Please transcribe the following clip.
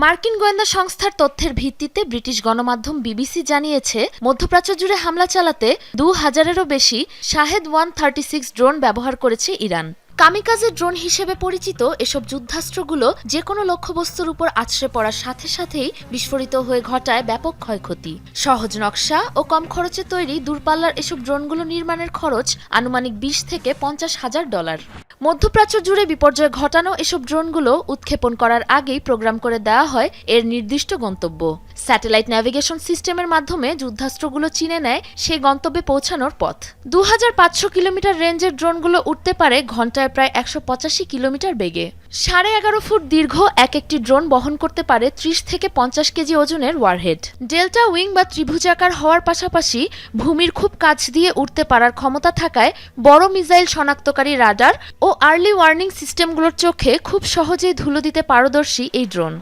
মার্কিন গোয়েন্দা সংস্থার তথ্যের ভিত্তিতে ব্রিটিশ গণমাধ্যম বিবিসি জানিয়েছে, মধ্যপ্রাচ্য জুড়ে হামলা চালাতে ২,০০০-এরও বেশি শাহেদ 136 ড্রোন ব্যবহার করেছে ইরান। কামিকাজে ড্রোন হিসেবে পরিচিত এসব যুদ্ধাস্ত্রগুলো যে কোনো লক্ষ্যবস্তুর উপর আছড়ে পড়ার সাথে সাথেই বিস্ফোরিত হয়ে ঘটায় ব্যাপক ক্ষয়ক্ষতি। সহজ নকশা ও কম খরচে তৈরি দূরপাল্লার এসব ড্রোনগুলো নির্মাণের খরচ আনুমানিক ২০ থেকে $৫০,০০০। মধ্যপ্রাচ্য জুড়ে বিপর্যয় ঘটানো এসব ড্রোনগুলো উৎক্ষেপণ করার আগেই প্রোগ্রাম করে দেওয়া হয় এর নির্দিষ্ট গন্তব্য। স্যাটেলাইট ন্যাভিগেশন সিস্টেমের মাধ্যমে যুদ্ধাস্ত্রগুলো চিনে নেয় সেই গন্তব্যে পৌঁছানোর পথ। ২৫০০ কিলোমিটার রেঞ্জের ড্রোনগুলো উঠতে পারে ঘন্টায় প্রায় ১৮৫ কিলোমিটার বেগে। ১১.৫ ফুট দীর্ঘ একটি ড্রোন বহন করতে পারে ৩০ থেকে ৫০ কেজি ওজনের ওয়ারহেড। ডেল্টা উইং বা ত্রিভুজাকার হওয়ার পাশাপাশি ভূমির খুব কাছ দিয়ে উঠতে পারার ক্ষমতা থাকায় বড় মিসাইল শনাক্তকারী রাডার ও আর্লি ওয়ার্নিং সিস্টেমগুলোর চোখে খুব সহজেই ধুলো দিতে পারদর্শী এই ড্রোন।